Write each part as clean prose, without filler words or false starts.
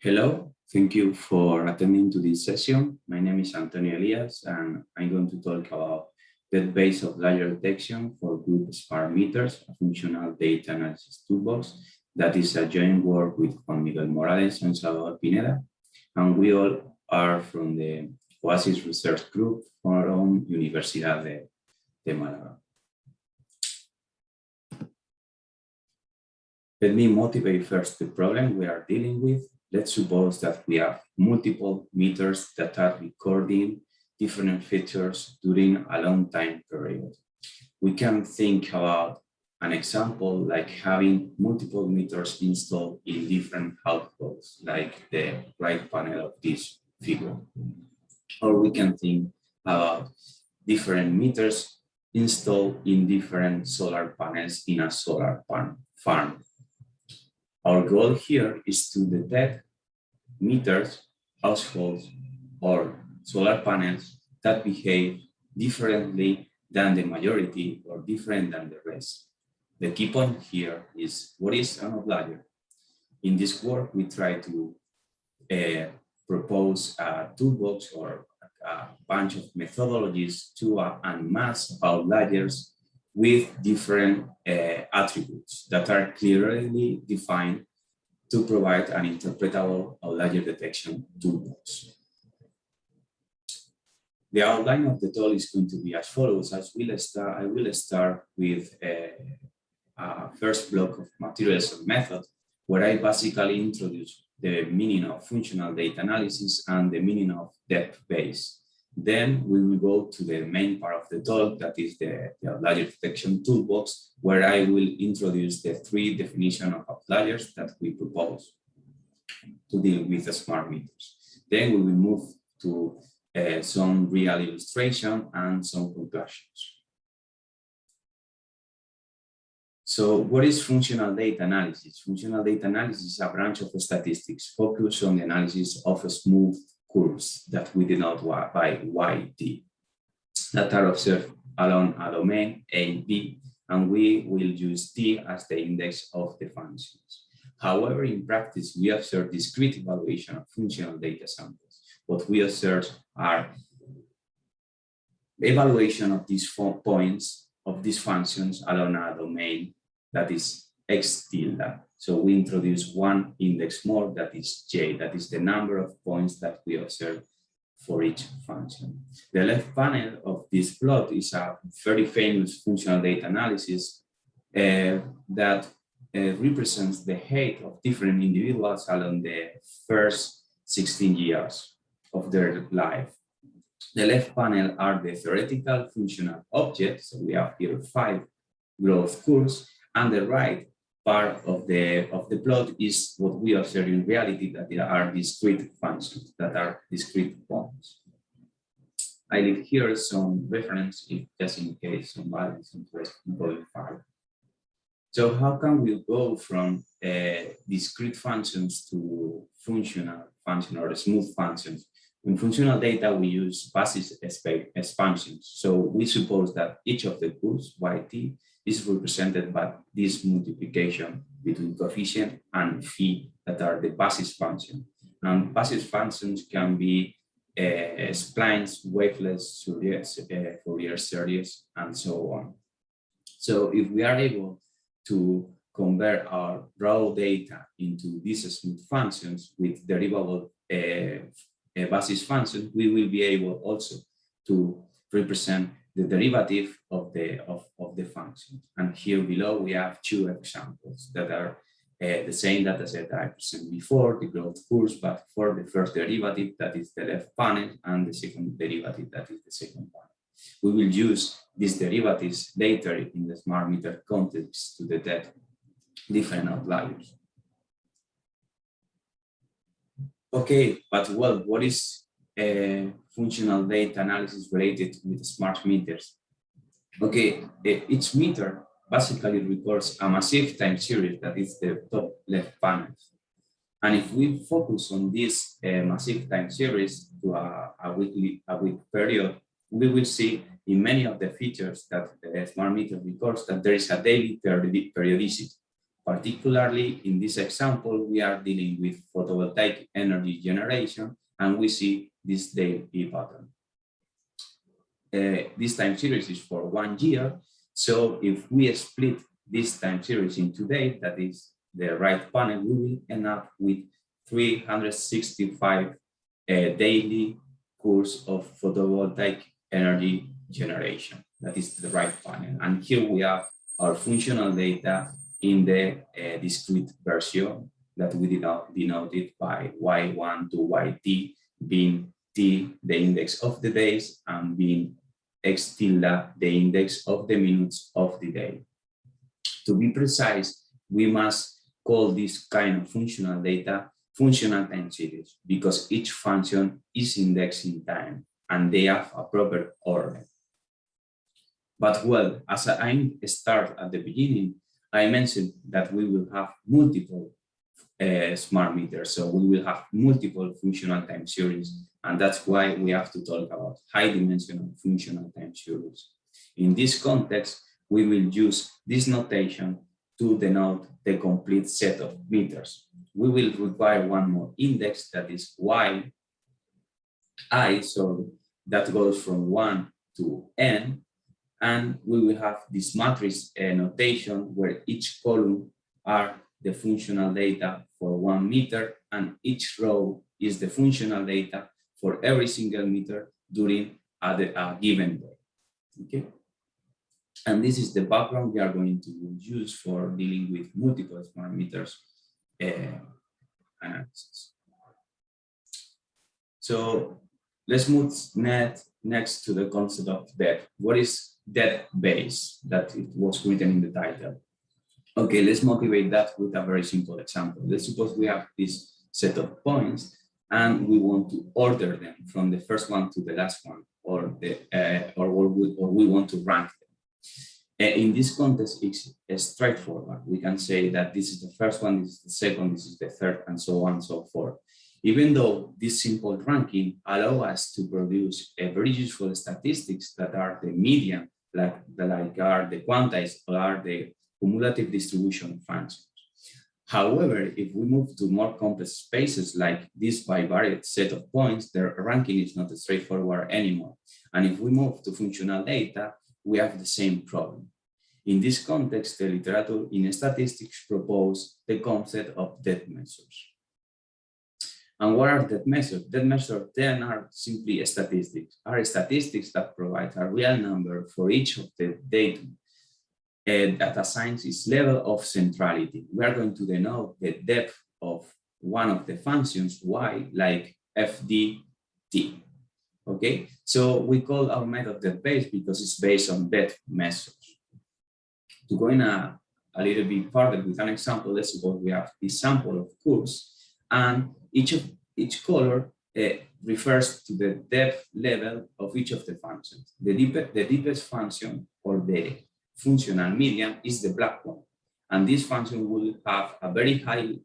Hello, thank you for attending to this session. My name is Elías, and I'm going to talk about the base of outlier detection for group smart meters, a functional data analysis toolbox that is a joint work with Juan Miguel Morales and Salvador Pineda. And we all are from the Oasis Research Group from Universidad de Málaga. Let me motivate first the problem we are dealing with. Let's suppose that we have multiple meters that are recording different features during a long time period. We can think about an example like having multiple meters installed in different households, like the right panel of this figure. Or we can think about different meters installed in different solar panels in a solar farm. Our goal here is to detect meters, households, or solar panels that behave differently than the majority or different than the rest. The key point here is, what is an outlier? In this work, we try to propose a toolbox or a bunch of methodologies to unmask outliers with different attributes that are clearly defined to provide an interpretable outlier detection toolbox. The outline of the talk is going to be as follows. I will start with a first block of materials and method, where I basically introduce the meaning of functional data analysis and the meaning of depth base. Then we will go to the main part of the talk, that is the outlier detection toolbox, where I will introduce the three definitions of outliers that we propose to deal with the smart meters. Then we will move to some real illustration and some conclusions. So what is functional data analysis? Functional data analysis is a branch of statistics focused on the analysis of smooth curves that we denote by YT, that are observed along a domain A, B, and we will use T as the index of the functions. However, in practice, we observe discrete evaluation of functional data samples. What we observe are evaluation of these points, of these functions along a domain that is X tilde. So we introduce one index more, that is J, that is the number of points that we observe for each function. The left panel of this plot is a very famous functional data analysis that represents the height of different individuals along the first 16 years of their life. The left panel are the theoretical functional objects. So we have here 5 growth curves, and the right part of the plot is what we observe in reality, that there are discrete functions, that are discrete points. I leave here some reference, just in case somebody is interested in going further. So how can we go from discrete functions to functional function or smooth functions? In functional data, we use basis expansions. So we suppose that each of the curves, YT, is represented by this multiplication between coefficient and phi, that are the basis function. And basis functions can be splines, wavelets, Fourier series, and so on. So if we are able to convert our raw data into these smooth functions with derivable basis functions, we will be able also to represent the derivative of the function. And here below we have 2 examples that are the same data set that I presented before, the growth curves, but for the first derivative, that is the left panel, and the second derivative, that is the second panel. We will use these derivatives later in the smart meter context to detect different outliers. Okay, but well, what is functional data analysis related with smart meters? Okay, each meter basically records a massive time series, that is the top left panel. And if we focus on this massive time series to a week period, we will see in many of the features that the smart meter records that there is a daily periodicity. Particularly in this example, we are dealing with photovoltaic energy generation, and we see this daily pattern. This time series is for 1 year. So if we split this time series into days, that is the right panel, we will end up with 365 daily course of photovoltaic energy generation. That is the right panel. And here we have our functional data in the discrete version that we denoted by Y1 to YT, being T, the index of the days, and being X tilde, the index of the minutes of the day. To be precise, we must call this kind of functional data functional time series, because each function is indexed in time and they have a proper order. But well, as I start at the beginning, I mentioned that we will have multiple smart meters, so we will have multiple functional time series, and that's why we have to talk about high-dimensional functional time series. In this context, we will use this notation to denote the complete set of meters. We will require one more index, that is y, that goes from 1 to n, and we will have this matrix notation where each column are the functional data for 1 meter, and each row is the functional data for every single meter during a given day. Okay, and this is the background we are going to use for dealing with multiple smart meters analysis. So let's move next to the concept of depth. What is depth base that it was written in the title? Okay, let's motivate that with a very simple example. Let's suppose we have this set of points and we want to order them from the first one to the last one, or we want to rank them. In this context, it's straightforward. We can say that this is the first one, this is the second, this is the third, and so on and so forth. Even though this simple ranking allows us to produce a very useful statistics that are the median, like are the quantiles or are the cumulative distribution functions. However, if we move to more complex spaces like this bivariate set of points, their ranking is not straightforward anymore. And if we move to functional data, we have the same problem. In this context, the literature in statistics proposes the concept of depth measures. And what are depth measures? Depth measures then are simply statistics, statistics that provide a real number for each of the data that assigns its level of centrality. We are going to denote the depth of one of the functions y, like fdt. Okay, so we call our method depth based because it's based on depth measures. To go in a little bit further with an example, let's suppose we have this sample of curves, and each color refers to the depth level of each of the functions. The deepest function, or the functional median, is the black one, and this function will have a very high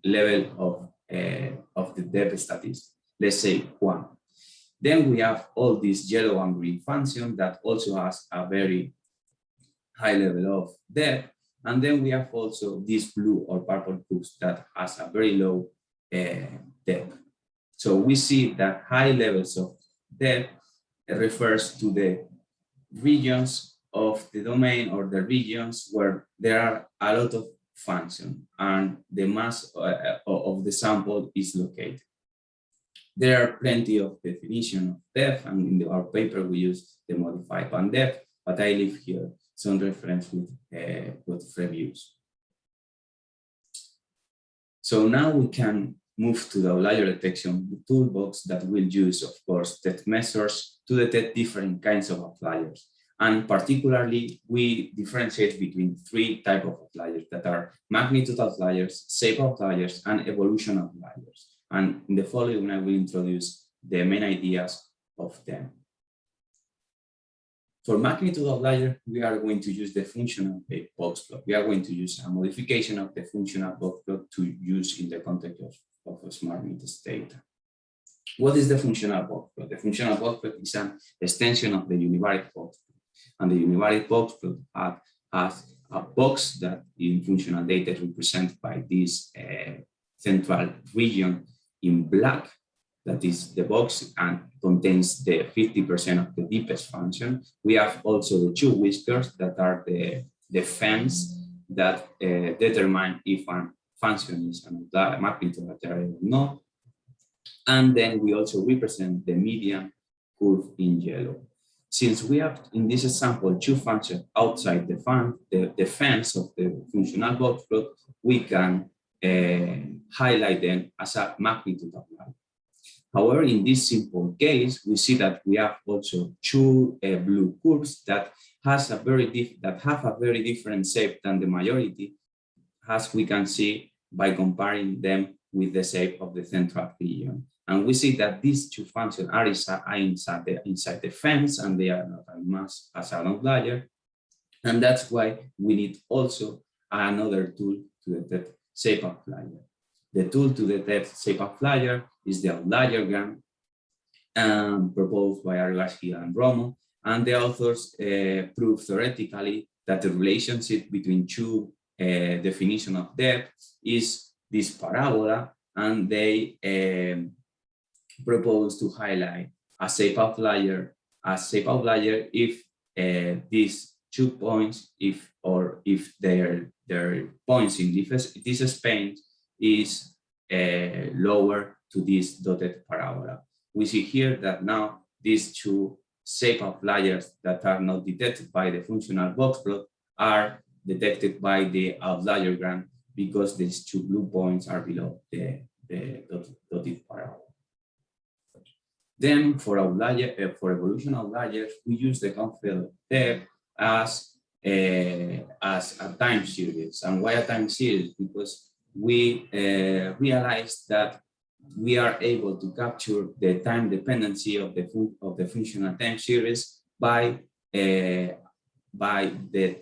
level of the depth statistics, let's say 1. Then we have all these yellow and green functions that also has a very high level of depth, and then we have also this blue or purple curves that has a very low depth. So we see that high levels of depth refers to the regions of the domain, or the regions where there are a lot of functions and the mass of the sample is located. There are plenty of definition of depth, and in our paper we use the modified band depth, but I leave here some reference with reviews. So now we can move to the outlier detection toolbox that will use, of course, depth measures to detect different kinds of outliers. And particularly, we differentiate between 3 types of outliers that are magnitude outliers, shape outliers, and evolution outliers. And in the following, I will introduce the main ideas of them. For magnitude outlier, we are going to use the functional box plot. We are going to use a modification of the functional box plot to use in the context of smart meters data. What is the functional box plot? The functional box plot is an extension of the univariate box plot. And the univariate box plot has a box that in functional data is represented by this central region in black. That is the box and contains the 50% of the deepest function. We have also the two whiskers that are the fence that determine if a function is a magnitude outlier or not. And then we also represent the median curve in yellow. Since we have in this example two functions outside the fence of the functional box plot, we can highlight them as a magnitude outlier. However, in this simple case, we see that we have also two blue curves that have a very different shape than the majority, as we can see by comparing them with the shape of the central region. And we see that these two functions are inside the fence, and they are not as much as an outlier. And that's why we need also another tool to detect shape outlier. The tool to detect shape outlier is the outlier gram proposed by Elías and Romo. And the authors prove theoretically that the relationship between two definitions of depth is this parabola, and they propose to highlight a shape outlier if these 2 points, if their points in this span is lower to this dotted parabola. We see here that now these two shape outliers that are not detected by the functional box plot are detected by the outlier gram, because these two blue points are below the dotted parabola. Then for evolution outliers, we use the concept depth as a time series. And why a time series? Because we realized that we are able to capture the time dependency of the functional time series by the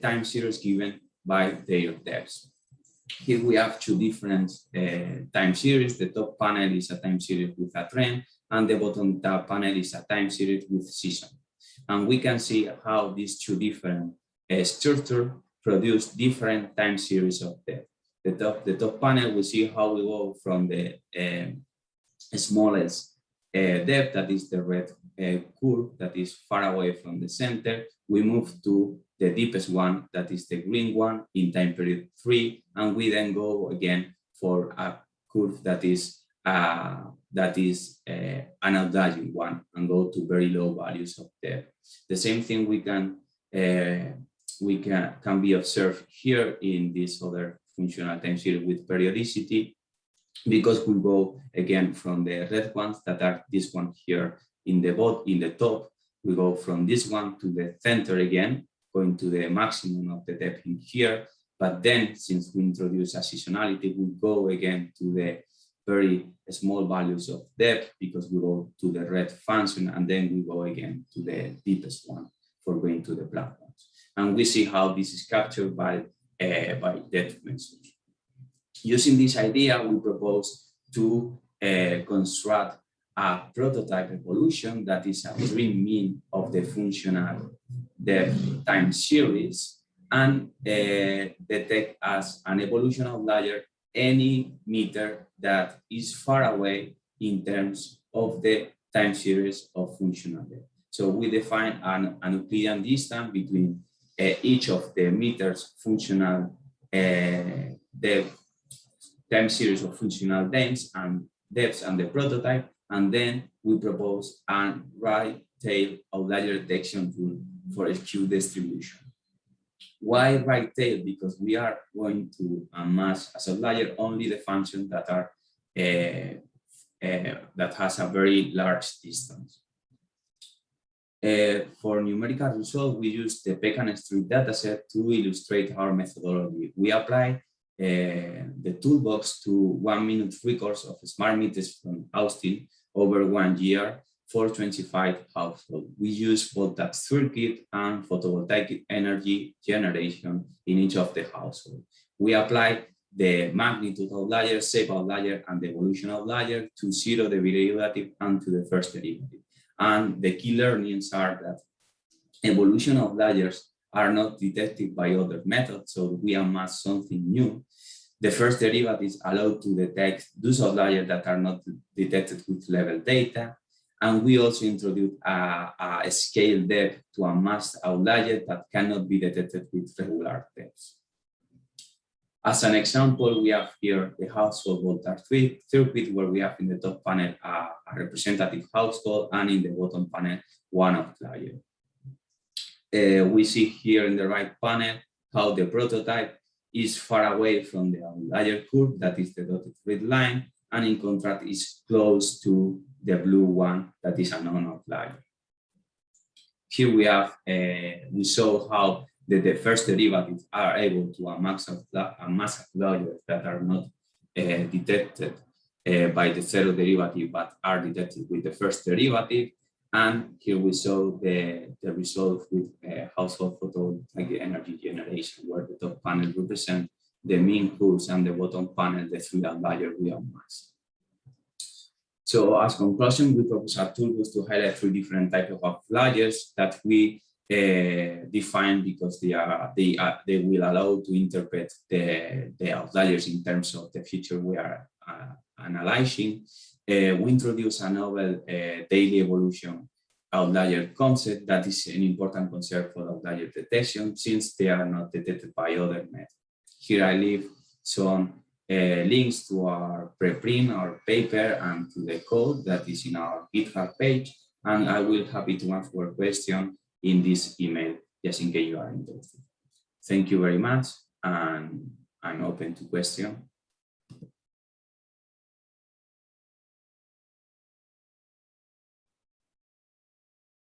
time series given by their depths. Here we have two different time series. The top panel is a time series with a trend, and the bottom tab panel is a time series with season. And we can see how these two different structures produce different time series of depth. The top panel, we see how we go from the smallest depth, that is the red curve that is far away from the center. We move to the deepest one, that is the green one, in time period 3, and we then go again for a curve that is an outlier one, and go to very low values of depth. The same thing can be observed here in this other functional time series with periodicity, because we go again from the red ones that are this one here in the top. We go from this one to the center again, going to the maximum of the depth in here. But then, since we introduce a seasonality, we go again to the very small values of depth, because we go to the red function, and then we go again to the deepest one for going to the black ones. And we see how this is captured by depth measures. Using this idea, we propose to construct a prototype evolution that is a dream mean of the functional depth time series, and detect as an evolution outlier any meter that is far away in terms of the time series of functional depth. So we define an Euclidean distance between each of the meters functional depth time series of functional depths and the prototype, and then we propose a right tail outlier detection rule for a Q distribution. Why right tail? Because we are going to amass as outlier only the functions that are that has a very large distance. For numerical results, we use the Peck and Street dataset to illustrate our methodology. We apply the toolbox to 1 minute records of smart meters from Austin over 1 year for 25 households. We use voltage circuit and photovoltaic energy generation in each of the households. We apply the magnitude outlier, shape outlier, and the evolution outlier to zero the derivative and to the first derivative. And the key learnings are that evolution outliers are not detected by other methods, so we amass something new. The first derivative is allowed to detect those outliers that are not detected with level data. And we also introduce a scale depth to a masked outlier that cannot be detected with regular depths. As an example, we have here the household voltage circuit, where we have in the top panel a representative household, and in the bottom panel, one outlier. We see here in the right panel how the prototype is far away from the outlier curve, that is the dotted red line, and in contrast is close to the blue one, that is a non-outlier. Here we have, we saw how the first derivatives are able to amass outliers that are not detected by the zero derivative, but are detected with the first derivative. And here we saw the result with household photovoltaic energy generation, where the top panel represents the mean curves and the bottom panel the three outliers we amassed. So as conclusion, we propose a toolbox to highlight three different types of outliers that we define because they will allow to interpret the outliers in terms of the feature we are analyzing. We introduce a novel daily evolution outlier concept that is an important concept for outlier detection, since they are not detected by other methods. Here I leave some links to our preprint, our paper, and to the code that is in our GitHub page, and I will be happy to answer questions in this email, just in case you are interested. Thank you very much, and I'm open to questions.